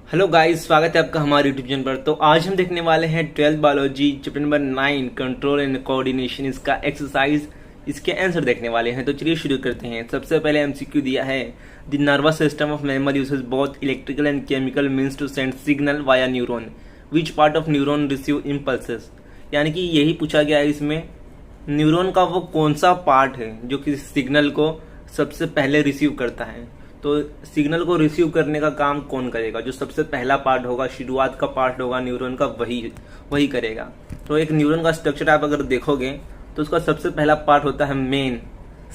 Hello guys, स्वागत है आपका हमारे यूट्यूब चैनल पर। तो आज हम देखने वाले हैं 12th biology chapter number 9 control and coordination, इसका एक्सरसाइज, इसके आंसर देखने वाले हैं। तो चलिए शुरू करते हैं। सबसे पहले एमसीक्यू दिया है, the nervous system of mammal uses both electrical and chemical means to send signal via neuron, which part of neuron receive impulses. यानी कि यही पूछा गया है इसमें, न्यूरॉन का वो कौन सा पार्ट है जो किसी सिग्नल को सबसे पहले रिसीव करता है। तो सिग्नल को रिसीव करने का काम कौन करेगा? जो सबसे पहला पार्ट होगा, शुरुआत का पार्ट होगा न्यूरॉन का, वही करेगा। तो एक न्यूरॉन का स्ट्रक्चर आप अगर देखोगे तो उसका सबसे पहला पार्ट होता है मेन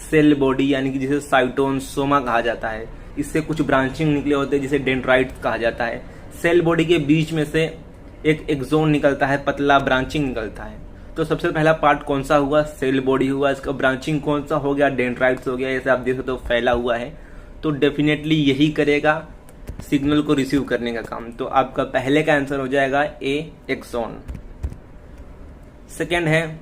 सेल बॉडी, यानी कि जिसे साइटोन सोमा कहा जाता है। इससे कुछ ब्रांचिंग निकले होते हैं जिसे डेंड्राइट्स कहा जाता है। सेल बॉडी के बीच में से एक एक्सोन निकलता है, पतला ब्रांचिंग निकलता है। तो सबसे पहला पार्ट कौन सा हुआ? सेल बॉडी हुआ। इसका ब्रांचिंग कौन सा हो गया? डेंड्राइट्स हो गया। जैसे आप देख सकते हो फैला हुआ है, तो डेफिनेटली यही करेगा सिग्नल को रिसीव करने का काम। तो आपका पहले का आंसर हो जाएगा ए, एक्सोन। सेकेंड है,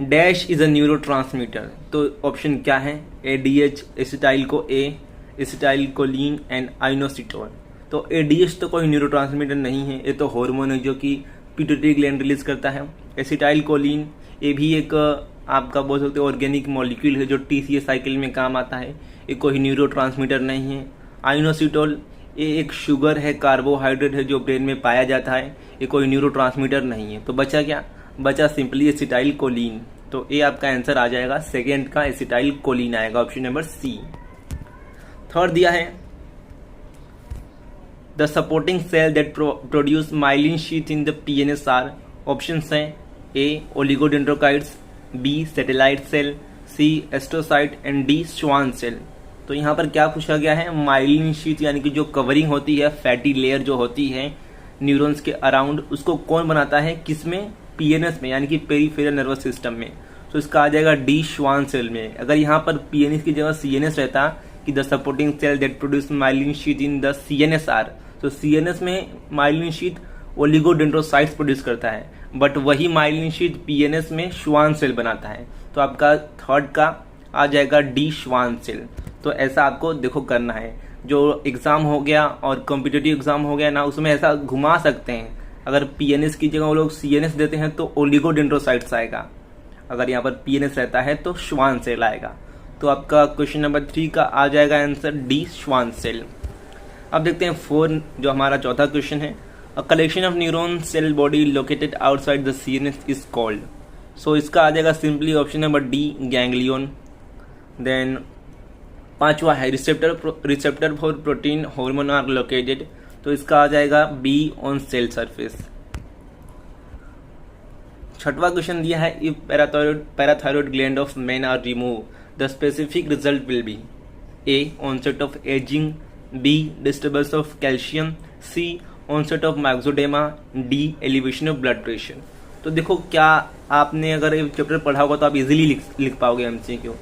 डैश इज अ न्यूरोट्रांसमीटर। तो ऑप्शन क्या है? ADH, acetyl co A, acetylcholine and inositol. तो एडीएच तो कोई न्यूरोट्रांसमीटर नहीं है, ये तो हार्मोन है जो कि पिट्यूटरी ग्लैंड रिलीज करता है। एसिटाइल कोलिन ये भी एक आपका बोल सकते हो ऑर्गेनिक मॉलिक्यूल है जो टीसीए साइकिल में काम आता है, ये कोई न्यूरोट्रांसमीटर नहीं है। आइनोसिटोल ये एक शुगर है, कार्बोहाइड्रेट है जो ब्रेन में पाया जाता है, ये कोई न्यूरोट्रांसमीटर नहीं है। तो बचा क्या? बचा सिंपली एसिटाइल कोलिन। तो ये आपका आंसर आ जाएगा, सेकेंड का एसिटाइल कोलिन आएगा, ऑप्शन नंबर सी। थर्ड दिया है, the supporting cell that produce myelin sheath in the PNS are. Option है a oligodendrocytes, b satellite cell, c astrocyte and d Schwann cell. तो यहाँ पर क्या पूछा गया है? माइलिन शीथ यानी कि जो कवरिंग होती है, फैटी लेयर जो होती है न्यूरॉन्स के अराउंड, उसको कौन बनाता है? किसमें? पीएनएस में, यानी कि पेरिफेरल नर्वस सिस्टम में। तो इसका आ जाएगा डी श्वान सेल में। अगर यहाँ पर पीएनएस की जगह सीएनएस रहता कि the supporting cell that produce myelin sheath in the CNS are, तो सीएनएस में माइलिन शीथ ओलिगोडेंड्रोसाइट्स प्रोड्यूस करता है, बट वही माइलिन शीथ पीएनएस में श्वान सेल बनाता है। तो आपका थर्ड का आ जाएगा डी श्वान सेल। तो ऐसा आपको देखो करना है। जो एग्जाम हो गया और कॉम्पिटिटिव एग्जाम हो गया ना, उसमें ऐसा घुमा सकते हैं। अगर पीएनएस की जगह वो लोग सीएनएस देते हैं तो ओलिगोडेंड्रोसाइट्स आएगा, अगर यहाँ पर पीएनएस रहता है तो श्वान सेल आएगा। तो आपका क्वेश्चन नंबर 3 का आ जाएगा आंसर डी श्वान सेल। अब देखते हैं 4, जो हमारा चौथा क्वेश्चन है, a collection of neuron cell body located outside the CNS is called. So इसका आ जाएगा simply option number D, ganglion. Then 5वां है, receptor for protein hormone are located. तो इसका आ जाएगा बी, ऑन सेल सरफेस। 6वां क्वेश्चन दिया है, if parathyroid gland of men are remove the specific result will be a, onset of ageing, b, disturbance of calcium, c, onset of मैक्सोडेमा, D, elevation of blood pressure. तो देखो, क्या आपने अगर ये chapter पढ़ा होगा तो आप इजीली लिख पाओगे एमसीक्यू।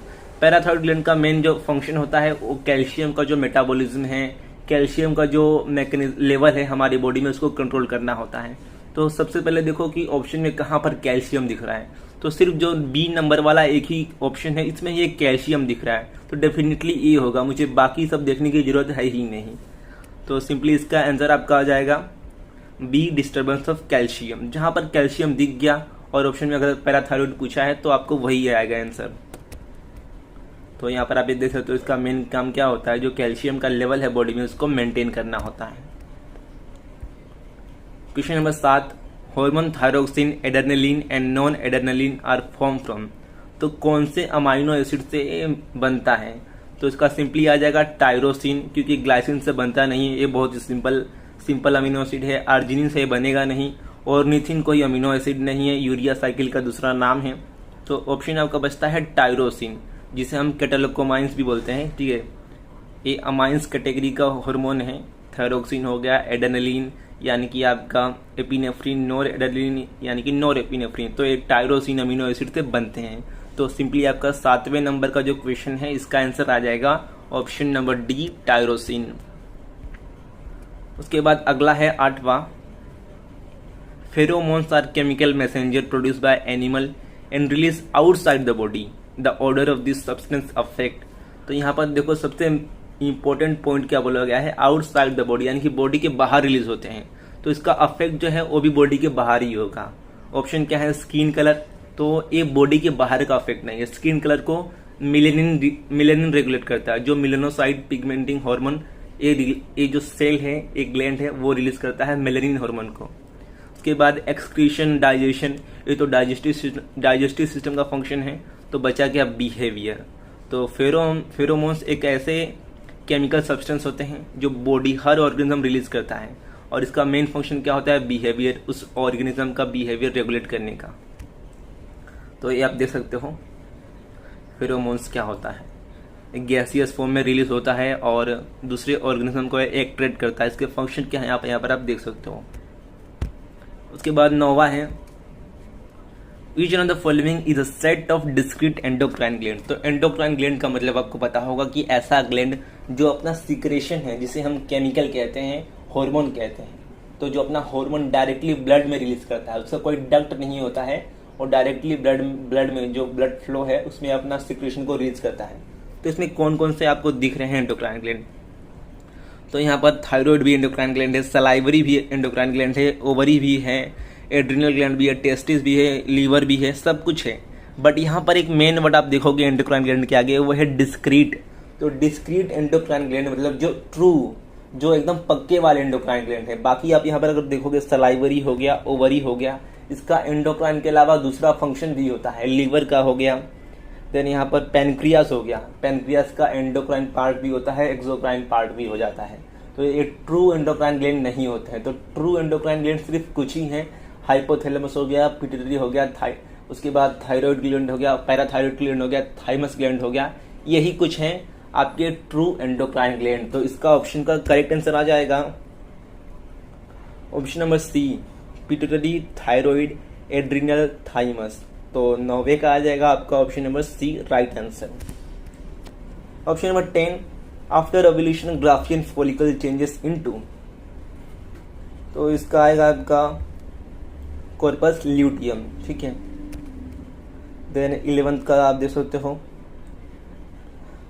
पैराथायरॉयड ग्लैंड का मेन जो फंक्शन होता है वो कैल्शियम का जो मेटाबॉलिज्म है, कैल्शियम का जो लेवल है हमारी बॉडी में, उसको कंट्रोल करना होता है। तो सबसे पहले देखो कि ऑप्शन में कहाँ पर कैल्शियम दिख रहा है। तो सिर्फ जो बी नंबर वाला एक ही ऑप्शन है, इसमें ये कैल्शियम दिख रहा है, तो डेफिनेटली ये होगा। मुझे बाकी सब देखने की जरूरत है ही नहीं। तो सिंपली इसका आंसर आपका आ जाएगा बी, डिस्टर्बेंस ऑफ कैल्शियम। जहां पर कैल्शियम दिख गया और ऑप्शन में अगर पैराथायरॉयड पूछा है तो आपको वही आएगा आंसर। तो यहाँ पर आप ये देख सकते हो, इसका मेन काम क्या होता है? जो कैल्शियम का लेवल है बॉडी में, उसको मेंटेन करना होता है। Question number 7, hormone thyroxine, adrenaline and non adrenaline are form from. तो कौन से अमाइनो एसिड से बनता है? तो इसका सिंपली आ जाएगा टायरोसिन, क्योंकि ग्लाइसिन से बनता नहीं है, ये बहुत ही सिंपल अमीनो एसिड है। आर्जिनिन से बनेगा नहीं, ऑर्निथिन कोई अमीनो एसिड नहीं है, यूरिया साइकिल का दूसरा नाम है। तो ऑप्शन आपका बचता है टायरोसिन, जिसे हम कैटेलोकोमाइंस भी बोलते हैं। ठीक है, ये अमाइंस कैटेगरी का हार्मोन है। थायरोक्सिन हो गया, एड्रेनलिन यानी कि आपका एपिनेफ्रिन, नोर एड्रेनलिन यानी कि नोर एपिनेफ्रिन, तो ये टायरोसिन अमीनो एसिड से बनते हैं। तो सिंपली आपका 7वें नंबर का जो क्वेश्चन है, इसका आंसर आ जाएगा ऑप्शन नंबर डी, टायरोसिन। उसके बाद अगला है 8वां, pheromones are chemical messenger produce by animal and release outside the body, the order of this substance affect. तो यहाँ पर देखो, सबसे इंपॉर्टेंट पॉइंट क्या बोला गया है, आउटसाइड द बॉडी, यानी कि बॉडी के बाहर रिलीज होते हैं, तो इसका अफेक्ट जो है वो भी बॉडी के बाहर ही होगा। ऑप्शन क्या है, स्किन कलर, तो ये बॉडी के बाहर का अफेक्ट नहीं है। स्किन कलर को मिलेनिन रेगुलेट करता है, जो मिलेनोसाइट पिगमेंटिंग हार्मोन, ये जो सेल है, एक ग्लैंड है, वो रिलीज करता है मेलेनिन हार्मोन को। उसके बाद एक्सक्रीशन, डाइजेशन, ये तो डाइजेस्टिव सिस्टम का फंक्शन है। तो बचा क्या, बिहेवियर। तो फेरोमोन्स एक ऐसे केमिकल सब्सटेंस होते हैं जो बॉडी हर ऑर्गेनिज्म रिलीज करता है, और इसका मेन फंक्शन क्या होता है, बिहेवियर, उस ऑर्गेनिज्म का बिहेवियर रेगुलेट करने का। तो ये आप देख सकते हो फेरोमोन्स क्या होता है, एक गैसियस फॉर्म में रिलीज होता है और दूसरे ऑर्गेनिज्म को एक्ट्रेट करता है। इसके फंक्शन क्या है यहाँ पर आप देख सकते हो। उसके बाद 9वां है, Each one of the following is a set of discrete endocrine gland। तो एंडोक्राइन ग्लैंड का मतलब आपको पता होगा कि ऐसा ग्लैंड जो अपना सिक्रेशन है, जिसे हम केमिकल कहते हैं, हार्मोन कहते हैं, तो जो अपना हार्मोन डायरेक्टली ब्लड में रिलीज करता है, उसका कोई डक्ट नहीं होता है, और डायरेक्टली ब्लड में जो ब्लड फ्लो है उसमें अपना सिक्रेशन को रिलीज करता है। तो इसमें कौन कौन से आपको दिख रहे हैं एंडोक्राइन ग्लैंड, तो यहाँ पर थायराइड भी एंडोक्राइन ग्लैंड है, सलाइवरी भी एंडोक्राइन ग्लैंड है, ओवरी भी है, एड्रिनल ग्लैंड भी है, टेस्टिस भी है, लीवर भी है, सब कुछ है। बट यहाँ पर एक मेन वर्ड आप देखोगे एंडोक्राइन ग्लैंड के आगे, वो है डिस्क्रीट। तो डिस्क्रीट एंडोक्राइन ग्लैंड मतलब जो ट्रू, जो एकदम पक्के वाले एंडोक्राइन ग्लैंड है। बाकी आप यहाँ पर अगर देखोगे सलाइवरी हो गया, ओवरी हो गया, इसका एंडोक्राइन के अलावा दूसरा फंक्शन भी होता है, लीवर का हो गया। देन यहाँ पर पेनक्रियास हो गया, पेनक्रियास का एंडोक्राइन पार्ट भी होता है, एक्सोक्राइन पार्ट भी हो जाता है। तो ये ट्रू एंडोक्राइन ग्लैंड नहीं होते हैं। तो ट्रू एंडोक्राइन ग्लैंड सिर्फ कुछ ही है, हाइपोथैलेमस हो गया, पिट्यूटरी हो गया, उसके बाद थायराइड ग्लैंड हो गया, पैराथायराइड ग्लैंड हो गया, थाइमस ग्लैंड हो गया, यही कुछ हैं आपके ट्रू एंडोक्राइन ग्लैंड। तो इसका ऑप्शन का करेक्ट आंसर आ जाएगा option number C, pituitary, thyroid, adrenal, thymus. तो 9वें का आ जाएगा आपका option number C right answer. Option number 10, after ovulation graafian follicle changes into, तो इसका आएगा आपका कॉर्पस ल्यूटियम, ठीक है। देन 11th का आप देख सकते हो,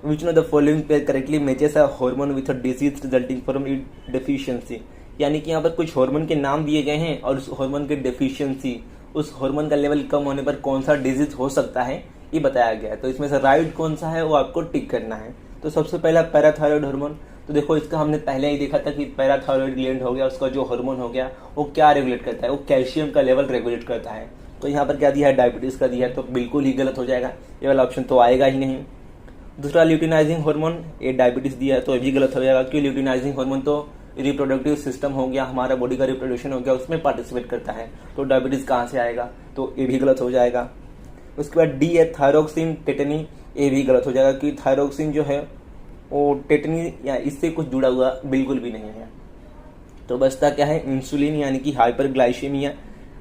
which one of the following pair correctly matches a hormone with a disease resulting from it deficiency, यानी कि यहाँ पर कुछ हार्मोन के नाम दिए गए हैं और उस हार्मोन के डेफिशिएंसी, उस हार्मोन का लेवल कम होने पर कौन सा डिजीज हो सकता है ये बताया गया है। तो इसमें से राइट कौन सा है वो आपको टिक करना है। तो सबसे पहला पैराथायराइड हार्मोन, तो देखो इसका हमने पहले ही देखा था कि पैराथायराइड ग्लैंड हो गया, उसका जो हार्मोन हो गया वो क्या रेगुलेट करता है, वो कैल्शियम का लेवल रेगुलेट करता है। तो यहाँ पर क्या दिया है, डायबिटीज का दिया है, तो बिल्कुल ही गलत हो जाएगा, ये वाला ऑप्शन तो आएगा ही नहीं। दूसरा ल्यूटिनाइजिंग हार्मोन, ये डायबिटीज दिया है, तो ये भी गलत हो जाएगा, क्योंकि ल्यूटिनाइजिंग हार्मोन तो रिप्रोडक्टिव सिस्टम हो गया, हमारा बॉडी का रिप्रोडक्शन हो गया, उसमें पार्टिसिपेट करता है, तो डायबिटीज कहाँ से आएगा, तो ये भी गलत हो जाएगा। उसके बाद डी है थायरोक्सिन टेटनी, ये भी गलत हो जाएगा, क्योंकि थायरोक्सिन जो है वो टेटनी या इससे कुछ जुड़ा हुआ बिल्कुल भी नहीं है। तो बचता क्या है, इंसुलिन, यानी कि हाइपरग्लाइसेमिया।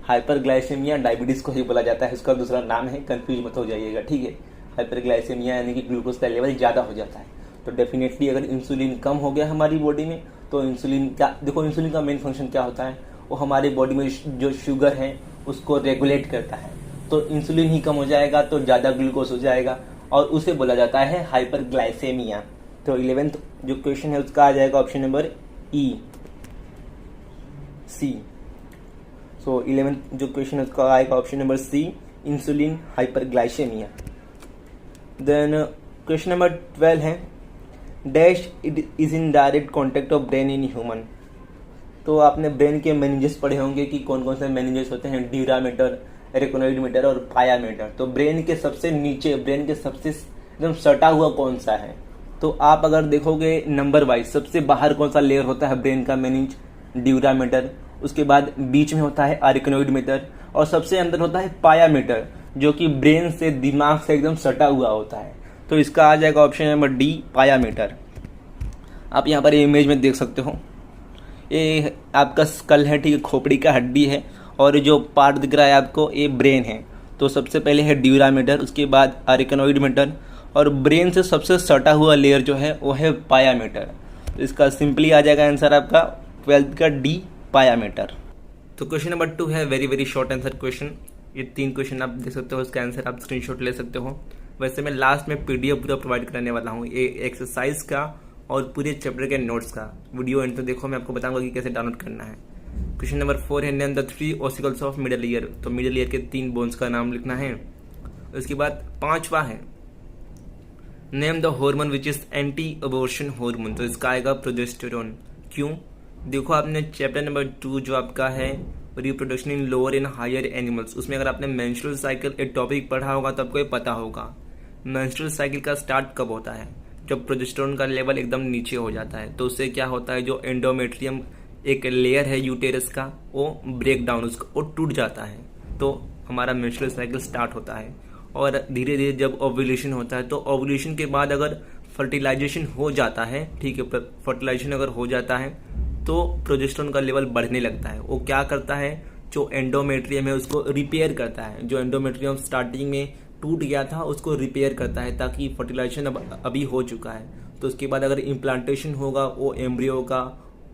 हाइपरग्लाइसेमिया डायबिटीज को ही बोला जाता है, उसका दूसरा नाम है, कंफ्यूज मत हो जाइएगा, ठीक है। हाइपरग्लाइसेमिया यानी कि ग्लूकोज का लेवल ज़्यादा हो जाता है। तो डेफिनेटली अगर इंसुलिन कम हो गया हमारी बॉडी में, तो इंसुलिन क्या, देखो इंसुलिन का मेन फंक्शन क्या होता है, वो हमारी बॉडी में जो शुगर है उसको रेगुलेट करता है। तो इंसुलिन ही कम हो जाएगा तो ज़्यादा ग्लूकोज हो जाएगा, और उसे बोला जाता है हाइपरग्लाइसेमिया। तो 11th जो क्वेश्चन है उसका आ जाएगा ऑप्शन नंबर ई, सी। सो 11th जो क्वेश्चन है उसका आएगा option number C, insulin hyperglycaemia. Then question number 12 है, dash it is in direct contact of brain in human. तो आपने ब्रेन के मेनिंजेस पढ़े होंगे कि कौन कौन से मेनिंजेस होते हैं, ड्यूरामीटर, रेकोनॉइड मीटर और पायामीटर। तो ब्रेन के सबसे नीचे, ब्रेन के सबसे एकदम सटा हुआ कौन सा है, तो आप अगर देखोगे नंबर वाइज सबसे बाहर कौन सा लेयर होता है ब्रेन का मेनिंज, ड्यूरामीटर। उसके बाद बीच में होता है आर्किनोइड मीटर, और सबसे अंदर होता है पायामीटर, जो कि ब्रेन से, दिमाग से एकदम सटा हुआ होता है। तो इसका आ जाएगा ऑप्शन नंबर डी, पायामीटर। आप यहाँ पर इमेज में देख सकते हो, ये आपका स्कल है, ठीक है, खोपड़ी का हड्डी है, और जो पार्ट दिख रहा है आपको ये ब्रेन है। तो सबसे पहले है ड्यूरामीटर, उसके बाद आर्किनोइड मीटर, और ब्रेन से सबसे सटा हुआ लेयर जो है वो है पायामीटर। तो इसका सिंपली आ जाएगा आंसर आपका 12th का डी, पायामीटर। तो क्वेश्चन नंबर 2 है very very short answer question. ये 3 क्वेश्चन आप देख सकते हो, इसका आंसर आप स्क्रीनशॉट ले सकते हो। वैसे मैं लास्ट में PDF पूरा प्रोवाइड करने वाला हूँ, ये एक्सरसाइज का और पूरे चैप्टर के नोट्स का वीडियो एंड तो देखो, मैं आपको बताऊंगा कि कैसे डाउनलोड करना है। क्वेश्चन नंबर 4 है name the 3 ossicles of middle ear. तो मिडल ईयर के 3 बोन्स का नाम लिखना है। उसके बाद 5वां है name the hormone which is anti abortion hormone. तो इसका आएगा प्रोजेस्टेरोन। क्यों? देखो, आपने चैप्टर नंबर 2 जो आपका है reproduction in lower and higher animals, उसमें अगर आपने मेंस्ट्रुअल साइकिल एक टॉपिक पढ़ा होगा तो आपको ये पता होगा मेंस्ट्रुअल साइकिल का स्टार्ट कब होता है, जब प्रोजेस्टेरोन का लेवल एकदम नीचे हो जाता है। तो उससे क्या होता है, जो एंडोमेट्रियम एक लेयर है यूटेरस का, वो ब्रेक डाउन, उसका वो टूट जाता है, तो हमारा मेंस्ट्रुअल साइकिल स्टार्ट होता है। और धीरे धीरे जब ओव्यूलेशन होता है, तो ओव्यूलेशन के बाद अगर फर्टिलाइजेशन हो जाता है, ठीक है, फर्टिलाइजेशन अगर हो जाता है तो प्रोजेस्टेरोन का लेवल बढ़ने लगता है। वो क्या करता है, जो एंडोमेट्रियम है उसको रिपेयर करता है। जो एंडोमेट्रियम स्टार्टिंग में टूट गया था उसको रिपेयर करता है, ताकि फर्टिलाइजेशन अभी हो चुका है। तो उसके बाद अगर इम्प्लांटेशन होगा वो एम्ब्रियो का,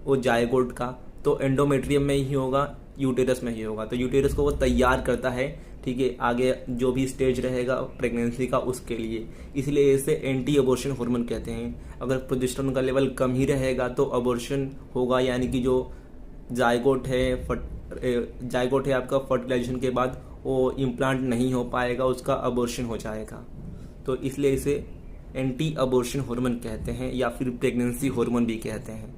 वो जायगोट का, तो एंडोमेट्रियम में ही होगा, यूटेरस में ही होगा। तो यूटेरस को वो तैयार करता है, ठीक है, आगे जो भी स्टेज रहेगा प्रेगनेंसी का उसके लिए। इसलिए इसे एंटी अबॉर्शन हार्मोन कहते हैं। अगर प्रोजेस्टेरोन का लेवल कम ही रहेगा तो अबॉर्शन होगा, यानी कि जो जायगोट है आपका फर्टिलाइजेशन के बाद वो इम्प्लांट नहीं हो पाएगा, उसका अबॉर्शन हो जाएगा। तो इसलिए इसे एंटी अबॉर्शन हार्मोन कहते हैं या फिर प्रेगनेंसी हार्मोन भी कहते हैं।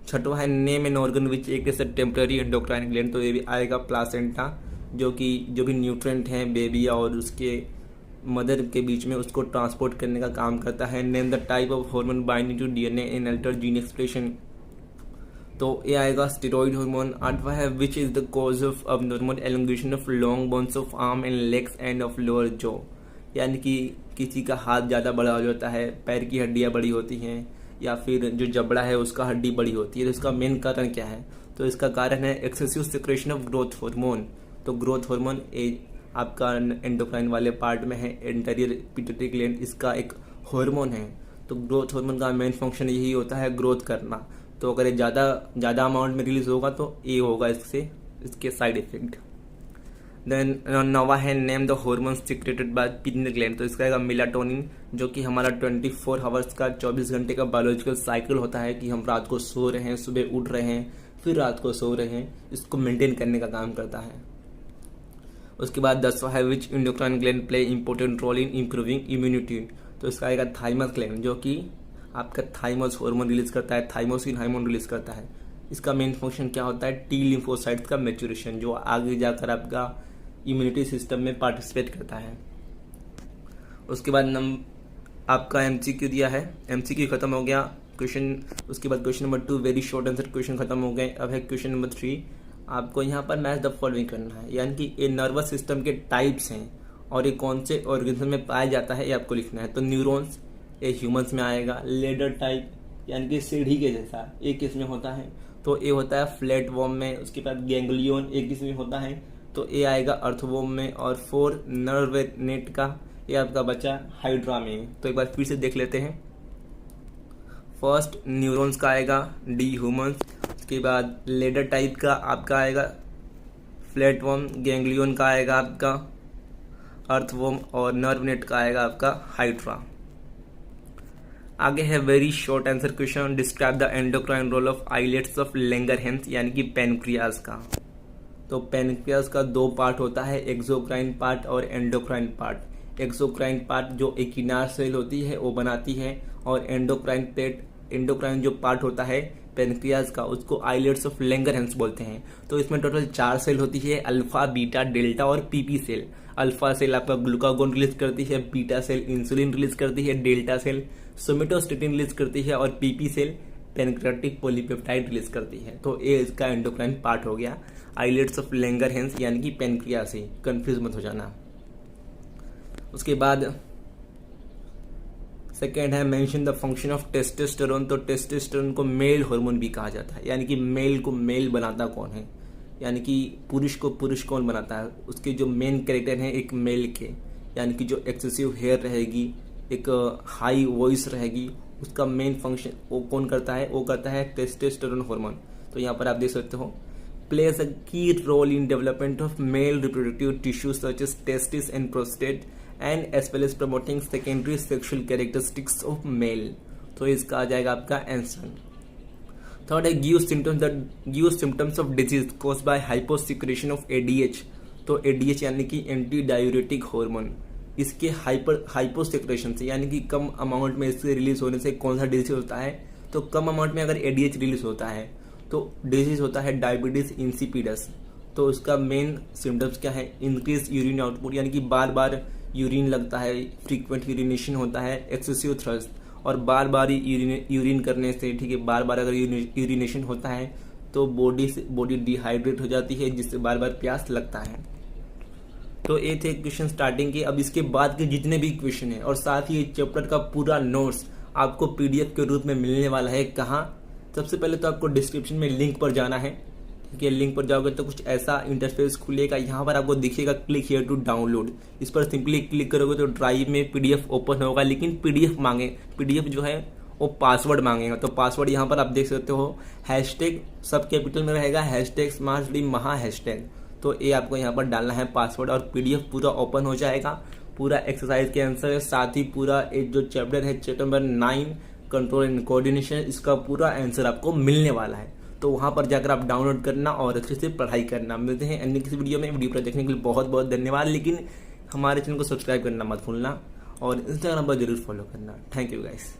6वां है नेम एन ऑर्गन विच एक इज टेम्पररी एंडोक्राइन ग्लैंड। तो ये भी आएगा प्लासेंटा, जो भी न्यूट्रिएंट हैं बेबी और उसके मदर के बीच में उसको ट्रांसपोर्ट करने का काम करता है। Name the type of hormone binding to DNA in alter gene expression. तो ये आएगा स्टेरॉइड हार्मोन। 8वां है which is the cause of abnormal elongation of long bones of arm and legs and of lower jaw. यानी कि किसी का हाथ ज़्यादा बड़ा हो जाता है, पैर की हड्डियाँ बड़ी होती हैं, या फिर जो जबड़ा है उसका हड्डी बड़ी होती है। तो इसका मेन कारण क्या है? तो इसका कारण है excessive secretion of growth hormone. तो ग्रोथ हार्मोन आपका एंडोक्राइन वाले पार्ट में है, एंटीरियर पिट्यूटरी ग्लैंड, इसका एक हार्मोन है। तो ग्रोथ हार्मोन का मेन फंक्शन यही होता है ग्रोथ करना। तो अगर ये ज़्यादा अमाउंट में रिलीज होगा तो ये होगा इसके साइड इफेक्ट। देन 9वां है name the hormone secreted by pineal gland. तो इसका आएगा मेलाटोनिन, जो कि हमारा 24 आवर्स का 24 घंटे का बायोलॉजिकल साइकिल होता है कि हम रात को सो रहे हैं, सुबह उठ रहे हैं, फिर रात को सो रहे हैं, इसको मेंटेन करने का काम करता है। उसके बाद 10वां है which endocrine gland play important role in improving immunity. तो इसका आएगा थाइमस ग्लैंड, जो कि आपका थाइमस हार्मोन रिलीज करता है, थाइमोसिन हार्मोन रिलीज करता है। इसका मेन फंक्शन क्या होता है? टी लिम्फोसाइट्स का मैच्योरेशन, जो आगे जाकर आपका इम्यूनिटी सिस्टम में पार्टिसिपेट करता है। उसके बाद आपका एमसीक्यू दिया है, एमसीक्यू खत्म हो गया क्वेश्चन। उसके बाद question number 2 very short answer question खत्म हो गए। अब है क्वेश्चन नंबर 3, आपको यहाँ पर मैच द फॉलोइंग करना है, यानी कि ये नर्वस सिस्टम के टाइप्स हैं और ये कौन से ऑर्गेनिज्म में पाया जाता है ये आपको लिखना है। तो न्यूरॉन्स ये ह्यूमंस में आएगा। लेडर टाइप यानी कि सीढ़ी के जैसा, एक किस में होता है? तो ये होता है फ्लैट वॉर्म में। उसके बाद गैंग्लियन एक किस में होता है? तो ये आएगा अर्थवॉर्म में। और 4 नर्व नेट का ये आपका बचा हाइड्रा में। तो एक बार फिर से देख लेते हैं। फर्स्ट न्यूरॉन्स का आएगा डी ह्यूमंस। उसके बाद लेडर टाइप का आपका आएगा फ्लैटवर्म, गैंग्लियन का आएगा आपका अर्थवर्म और नर्व नेट का आएगा आपका हाइड्रा। आगे है very short answer question, describe the endocrine role of islets of Langerhans यानी कि पैनक्रियाज का। तो पैनक्रियाज का 2 पार्ट होता है, एक्सोक्राइन पार्ट और एंडोक्राइन पार्ट। एक्सोक्राइन पार्ट जो एकिनार सेल होती है वो बनाती है, और एंडोक्राइन जो पार्ट होता है पैनक्रियाज का उसको आइलेट्स ऑफ लैंगरहैंस बोलते हैं। तो इसमें टोटल 4 सेल होती है, अल्फा, बीटा, डेल्टा और पीपी सेल। अल्फा सेल आपका ग्लूकागोन रिलीज करती है, बीटा सेल इंसुलिन रिलीज करती है, डेल्टा सेल सोमेटोस्टेटिन रिलीज करती है और PP cell pancreatic polypeptide release करती है। तो ये इसका एंडोक्राइन पार्ट हो गया, आइलेट्स ऑफ लैंगरहैंस यानी कि पैनक्रियाज से, कंफ्यूज मत हो जाना। उसके बाद सेकेंड है mention the function of testosterone. तो टेस्टोस्टेरोन को मेल हार्मोन भी कहा जाता है, यानी कि मेल को मेल बनाता कौन है, यानी कि पुरुष को पुरुष कौन बनाता है। उसके जो मेन कैरेक्टर हैं एक मेल के, यानी कि जो एक्सेसिव हेयर रहेगी, एक हाई वॉइस रहेगी, उसका मेन फंक्शन वो कौन करता है? वो करता है टेस्टोस्टेरोन हार्मोन। तो यहाँ पर आप देख सकते हो, plays a key role in development of male reproductive tissue such as testis and prostate and as well as promoting secondary sexual characteristics of male. तो इसका आ जाएगा आपका आंसर। थर्ड है give symptoms of disease caused by hyposecretion of ADH. तो ADH यानी कि anti diuretic hormone, इसके हाइपोसिक्रेशन से यानी कि कम अमाउंट में इसके रिलीज होने से कौन सा डिजीज होता है। तो कम अमाउंट में अगर एडीएच रिलीज होता है तो डिजीज होता है डायबिटीज इंसिपिडस। तो उसका मेन सिम्टम्स क्या है, इंक्रीज यूरिन आउटपुट यानी कि बार बार यूरिन लगता है, फ्रीक्वेंट यूरिनेशन होता है, एक्सेसिव थ्रस्ट और बार बार यूरिन करने से, ठीक है, बार बार अगर यूरिनेशन होता है तो बॉडी डिहाइड्रेट हो जाती है जिससे बार बार प्यास लगता है। तो ये थे क्वेश्चन स्टार्टिंग के। अब इसके बाद के जितने भी क्वेश्चन है और साथ ही चैप्टर का पूरा नोट्स आपको पीडीएफ के रूप में मिलने वाला है। कहाँ? सबसे पहले तो आपको डिस्क्रिप्शन में लिंक पर जाना है, ठीक है। लिंक पर जाओगे तो कुछ ऐसा इंटरफेस खुलेगा, यहाँ पर आपको दिखेगा क्लिक हियर टू डाउनलोड। इस पर सिंपली क्लिक करोगे तो ड्राइव में पीडीएफ ओपन होगा, लेकिन पीडीएफ जो है वो पासवर्ड मांगेगा। तो पासवर्ड यहाँ पर आप देख सकते हो, हैशटैग सब कैपिटल में रहेगा, हैशटैग स्मार्ट स्टडी महा हैशटैग। तो ये आपको यहाँ पर डालना है पासवर्ड और पीडीएफ पूरा ओपन हो जाएगा। पूरा एक्सरसाइज के आंसर है, साथ ही पूरा एक जो चैप्टर है chapter number 9 control and coordination, इसका पूरा आंसर आपको मिलने वाला है। तो वहां पर जाकर आप डाउनलोड करना और अच्छे से पढ़ाई करना। मिलते हैं अन्य किसी वीडियो में। वीडियो पर देखने के लिए बहुत बहुत धन्यवाद। लेकिन हमारे चैनल को सब्सक्राइब करना मत भूलना और इंस्टाग्राम पर जरूर फॉलो करना। Thank you guys.